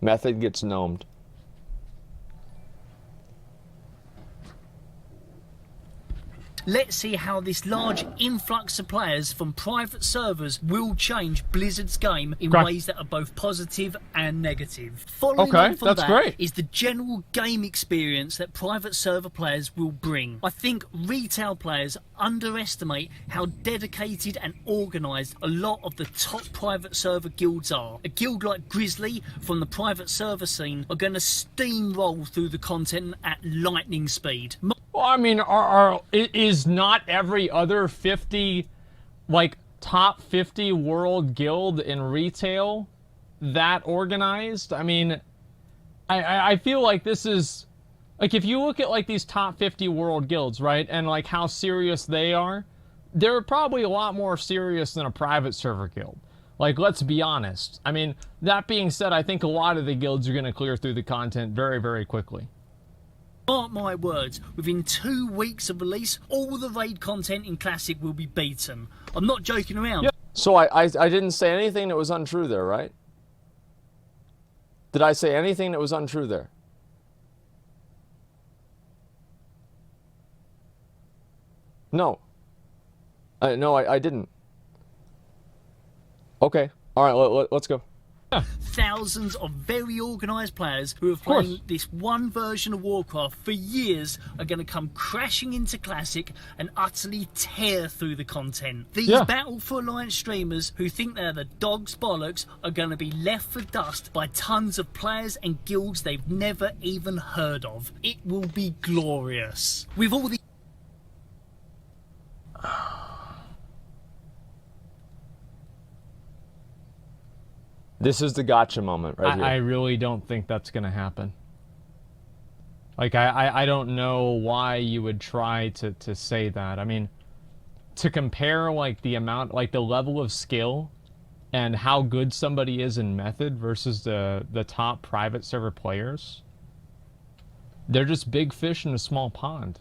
Method gets gnomed. Let's see how this large influx of players from private servers will change Blizzard's game in ways that are both positive and negative. Following on from that is the general game experience that private server players will bring. I think retail players underestimate how dedicated and organised a lot of the top private server guilds are. A guild like Grizzly from the private server scene are going to steamroll through the content at lightning speed. Well, I mean, is not every other 50, like, top 50 world guild in retail that organized? I mean, I feel like this is, like, if you look at, like, these top 50 world guilds, right, and, like, how serious they are, they're probably a lot more serious than a private server guild. Like, let's be honest. I mean, that being said, I think a lot of the guilds are going to clear through the content very, very quickly. Mark my words, within 2 weeks of release, all the raid content in Classic will be beaten. I'm not joking around. Yeah. So I didn't say anything that was untrue there, right? Did I say anything that was untrue there? No. No, I didn't. Okay. All right, let's go. Thousands of very organised players who have played this one version of Warcraft for years are going to come crashing into Classic and utterly tear through the content. These Battle for Alliance streamers who think they're the dog's bollocks are going to be left for dust by tons of players and guilds they've never even heard of. It will be glorious. With all the This is the gotcha moment right here. I really don't think that's going to happen. Like, I don't know why you would try to say that. I mean, to compare, like, the amount, like, the level of skill and how good somebody is in Method versus the top private server players, they're just big fish in a small pond.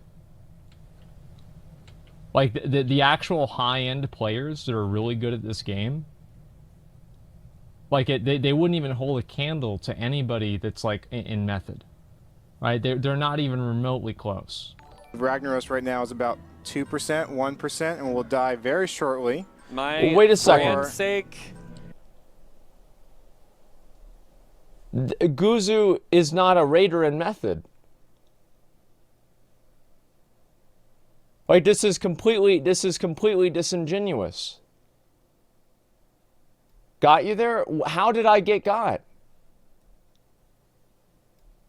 Like, the actual high-end players that are really good at this game, like, they wouldn't even hold a candle to anybody that's, like, in Method. Right? They're not even remotely close. Ragnaros right now is about 2%, 1%, and will die very shortly. Wait a second. Guzu is not a raider in Method. Like, this is completely disingenuous. Got you there? How did I get got?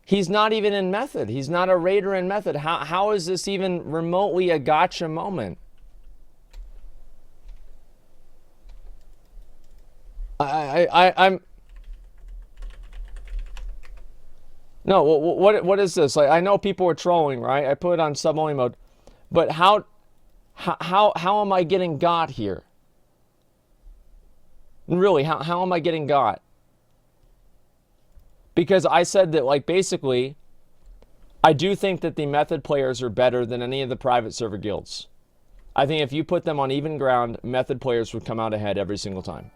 He's not even in Method. He's not a raider in Method. How is this even remotely a gotcha moment? I'm... No, what is this? Like, I know people are trolling, right? I put it on sub-only mode. But how am I getting got here? Really, how am I getting got? Because I said that, like, basically, I do think that the Method players are better than any of the private server guilds. I think if you put them on even ground, Method players would come out ahead every single time.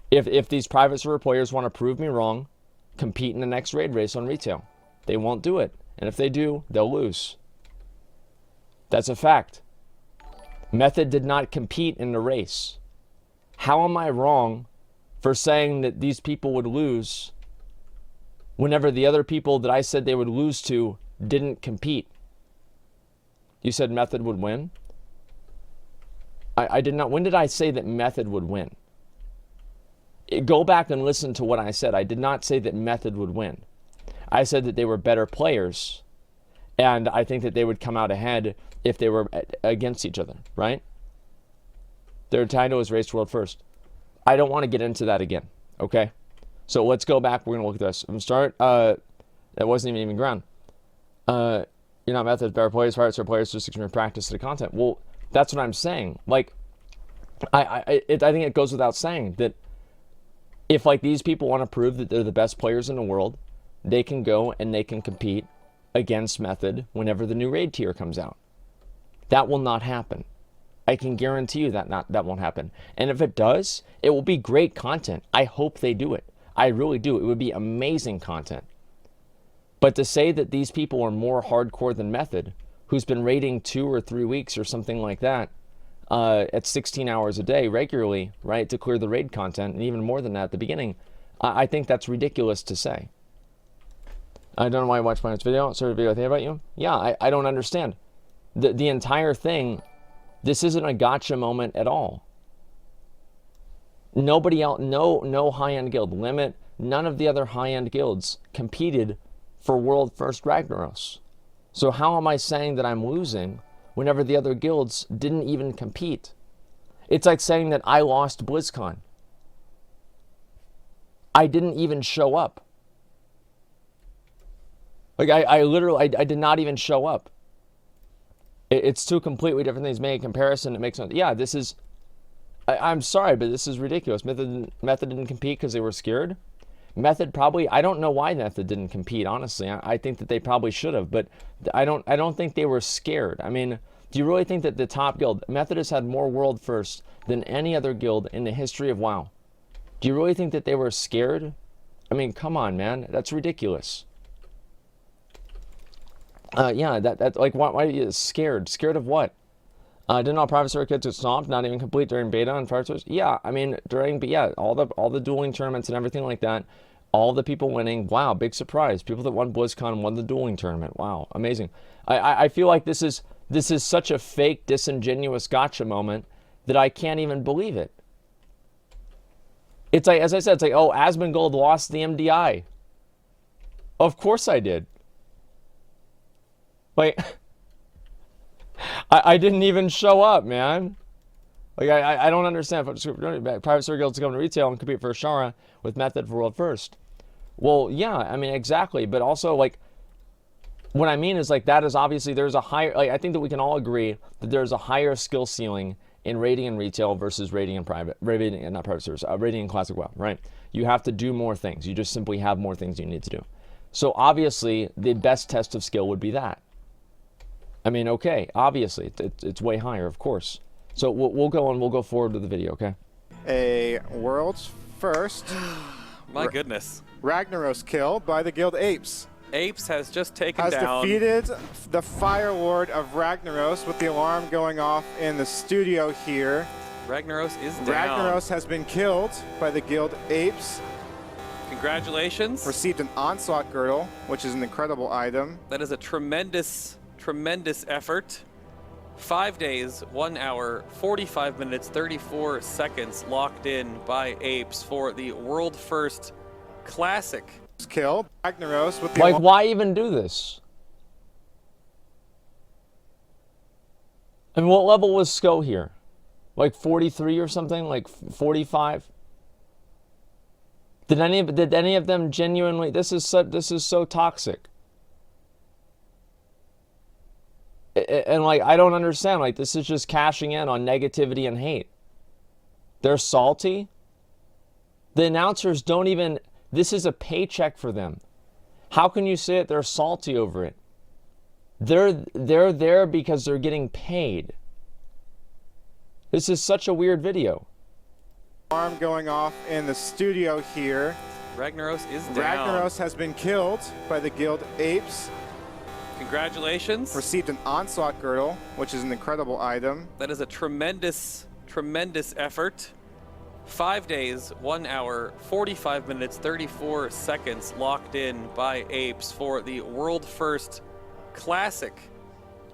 If these private server players want to prove me wrong, compete in the next raid race on retail. They won't do it. And if they do, they'll lose. That's a fact. Method did not compete in the race. How am I wrong for saying that these people would lose whenever the other people that I said they would lose to didn't compete? You said Method would win? I did not. When did I say that Method would win? Go back and listen to what I said. I did not say that Method would win. I said that they were better players, and I think that they would come out ahead if they were against each other, right? Their title is Race World First. I don't want to get into that again, okay? So let's go back. We're going to look at this. I'm start. That wasn't even ground. You're not Method, better players, pirates, or players, just extreme practice to the content. Well, that's what I'm saying. Like, I think it goes without saying that if, like, these people want to prove that they're the best players in the world, they can go and they can compete against Method whenever the new raid tier comes out. That will not happen. I can guarantee you that won't happen. And if it does, it will be great content. I hope they do it. I really do. It would be amazing content. But to say that these people are more hardcore than Method, who's been raiding 2 or 3 weeks or something like that, at 16 hours a day regularly, right, to clear the raid content, and even more than that at the beginning, I think that's ridiculous to say. I don't know why you watched my next video. Sort of video I think about you. Yeah, I don't understand. The entire thing, this isn't a gotcha moment at all. Nobody else, no high-end guild, Limit, none of the other high-end guilds competed for World First Ragnaros. So how am I saying that I'm losing whenever the other guilds didn't even compete? It's like saying that I lost BlizzCon. I didn't even show up. Like, I literally did not even show up. It's two completely different things. Make a comparison, it makes sense. Yeah, this is, I'm sorry, but this is ridiculous. Method didn't compete because they were scared. Method probably, I don't know why Method didn't compete, honestly. I think that they probably should have, but I don't think they were scared. I mean, do you really think that the top guild, Method has had more world firsts than any other guild in the history of WoW? Do you really think that they were scared? I mean, come on, man. That's ridiculous. Yeah, that like, why are you scared? Scared of what? Didn't all private server kids get stomped, not even complete during beta on private servers? Yeah, I mean, all the dueling tournaments and everything like that, all the people winning, wow, big surprise. People that won BlizzCon won the dueling tournament. Wow, amazing. I feel like this is such a fake, disingenuous gotcha moment that I can't even believe it. It's like, as I said, it's like, oh, Asmongold lost the MDI. Of course I did. Like, I didn't even show up, man. Like, I don't understand. Private server guilds come to retail and compete for Ashara with Method for World First. Well, yeah, I mean, exactly. But also, like, what I mean is, like, that is obviously, there's a higher, like, I think that we can all agree that there's a higher skill ceiling in raiding in retail versus raiding in private, not private servers, raiding in classic WoW, right? You have to do more things. You just simply have more things you need to do. So obviously, the best test of skill would be that. I mean, okay, obviously, it's way higher, of course. So we'll go forward with the video, okay? A world's first. My goodness. Ragnaros kill by the guild Apes. Apes has just taken has down. Defeated the Fire Lord of Ragnaros with the alarm going off in the studio here. Ragnaros is down. Ragnaros has been killed by the guild Apes. Congratulations. Received an Onslaught Girdle, which is an incredible item. That is a tremendous effort. 5 days, 1 hour, 45 minutes, 34 seconds locked in by Apes for the world first classic. Kill Ragnaros with the like, why even do this? And what level was Sko here? Like 43 or something? Like 45? Did any of them genuinely? This is so toxic. And like, I don't understand. Like, this is just cashing in on negativity and hate. They're salty. The announcers don't even. This is a paycheck for them. How can you say that they're salty over it? They're there because they're getting paid. This is such a weird video. Alarm going off in the studio here. Ragnaros is down. Ragnaros has been killed by the guild Apes. Congratulations. Received an Onslaught Girdle, which is an incredible item. That is a tremendous effort. 5 days, 1 hour, 45 minutes, 34 seconds locked in by Apes for the world first classic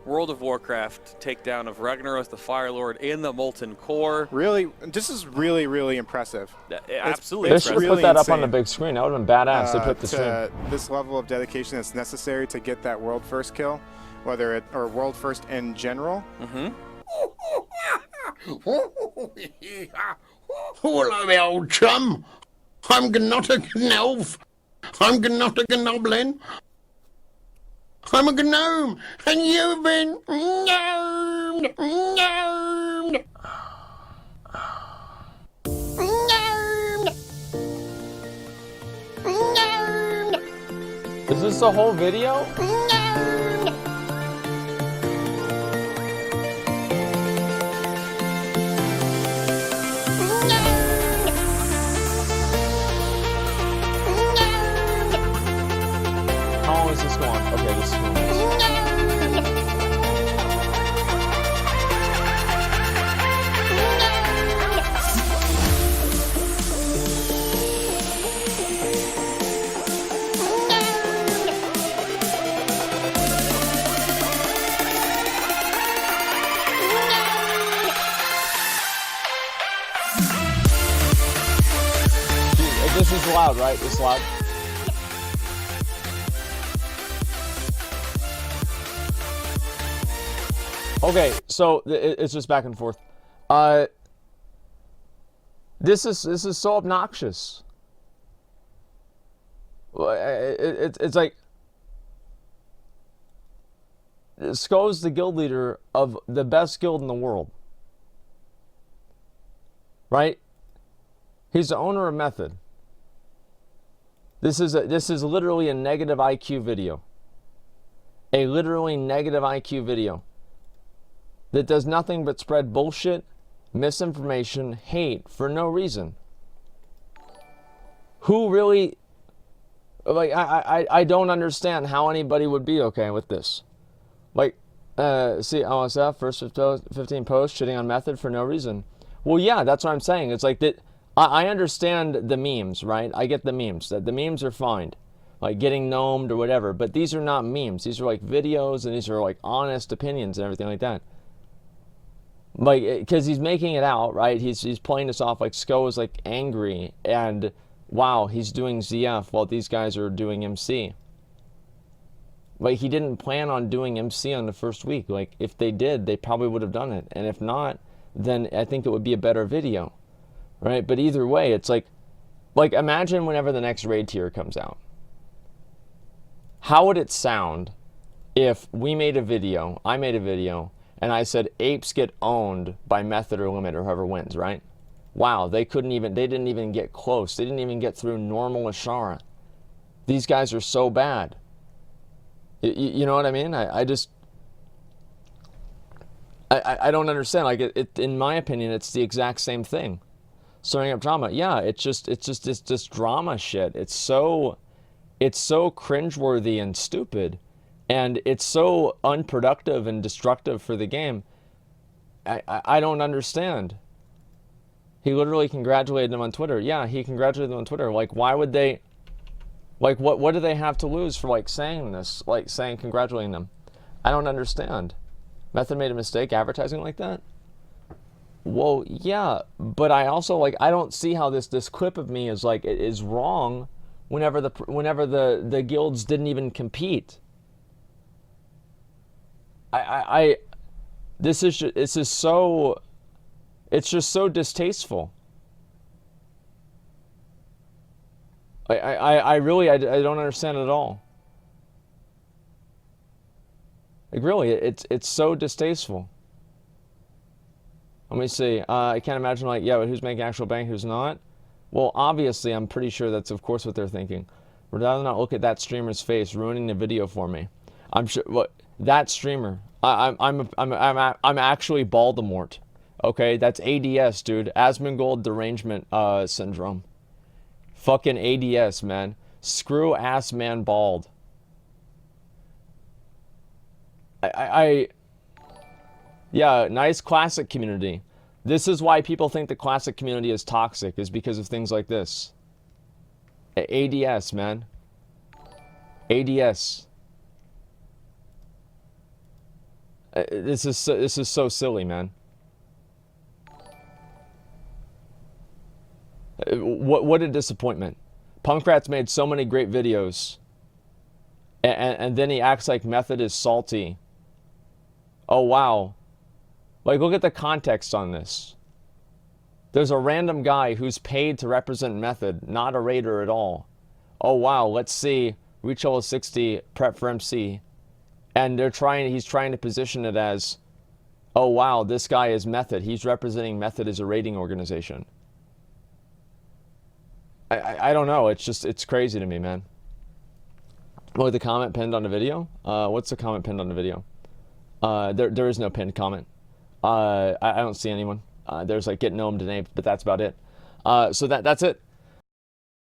World of Warcraft takedown of Ragnaros the Fire Lord in the Molten Core. Really, this is really impressive. Absolutely. They should have put that up on the big screen. That would have been badass. They put the screen. This level of dedication that's necessary to get that world first kill, whether it or world first in general. Mm-hmm. Hello, my old chum. I'm not a gnolf. I'm not a gnoblin. I'm a gnome, and you've been gnomed. Gnomed. Gnomed. Gnomed. Is this the whole video? Gnomed. loud, right? This is loud. Okay, so it's just back and forth. This is so obnoxious. It's like Sko's the guild leader of the best guild in the world, right? He's the owner of Method. This is literally a negative IQ video. A literally negative IQ video that does nothing but spread bullshit, misinformation, hate for no reason. Who really, like, I don't understand how anybody would be okay with this. Like, see, OSF, first 15 posts, shitting on Method for no reason. Well, yeah, that's what I'm saying. It's like that. I understand the memes, right? I get the memes. That the memes are fine, like getting gnomed or whatever. But these are not memes. These are like videos, and these are like honest opinions and everything like that. Like, because he's making it out, right? He's playing this off like Sko is like angry, and wow, he's doing ZF while these guys are doing MC. Like, he didn't plan on doing MC on the first week. Like, if they did, they probably would have done it. And if not, then I think it would be a better video. Right? But either way, it's like imagine whenever the next raid tier comes out. How would it sound if we made a video, I made a video, and I said apes get owned by Method or Limit or whoever wins, right? Wow, they didn't even get close. They didn't even get through normal Ashara. These guys are so bad. You know what I mean? I don't understand. Like, in my opinion, it's the exact same thing. Stirring up drama. Yeah, it's just this drama shit. It's so cringeworthy and stupid, and it's so unproductive and destructive for the game. I don't understand. He literally congratulated them on Twitter. Yeah, he congratulated them on Twitter. Like, why would they? Like, what do they have to lose for like saying this? Like, congratulating them? I don't understand. Method made a mistake advertising like that. Well, yeah, but I also, I don't see how this clip of me is like, it is wrong whenever the guilds didn't even compete. This is so, it's just so distasteful. I really don't understand it at all. Like, really, it's so distasteful. Let me see. I can't imagine, like, yeah, but who's making actual bank, who's not? Well, obviously, I'm pretty sure that's, of course, what they're thinking. Would rather not look at that streamer's face, ruining the video for me. I'm sure. What that streamer? I'm actually Voldemort. Okay, that's ADS, dude. Asmongold derangement syndrome. Fucking ADS, man. Screw ass man bald. Yeah, nice classic community. This is why people think the classic community is toxic, is because of things like this. ADS, man. ADS. This is so silly, man. What a disappointment. Punkrat's made so many great videos, and then he acts like Method is salty. Oh, wow. Like, look at the context on this. There's a random guy who's paid to represent Method, not a raider at all. Oh, wow, let's see. Reach level 60, prep for MC. And he's trying to position it as, oh, wow, this guy is Method. He's representing Method as a raiding organization. I don't know. It's crazy to me, man. Oh, the comment pinned on the video? What's the comment pinned on the video? There is no pinned comment. I don't see anyone. There's like get gnomed and aped, but that's about it. So that's it.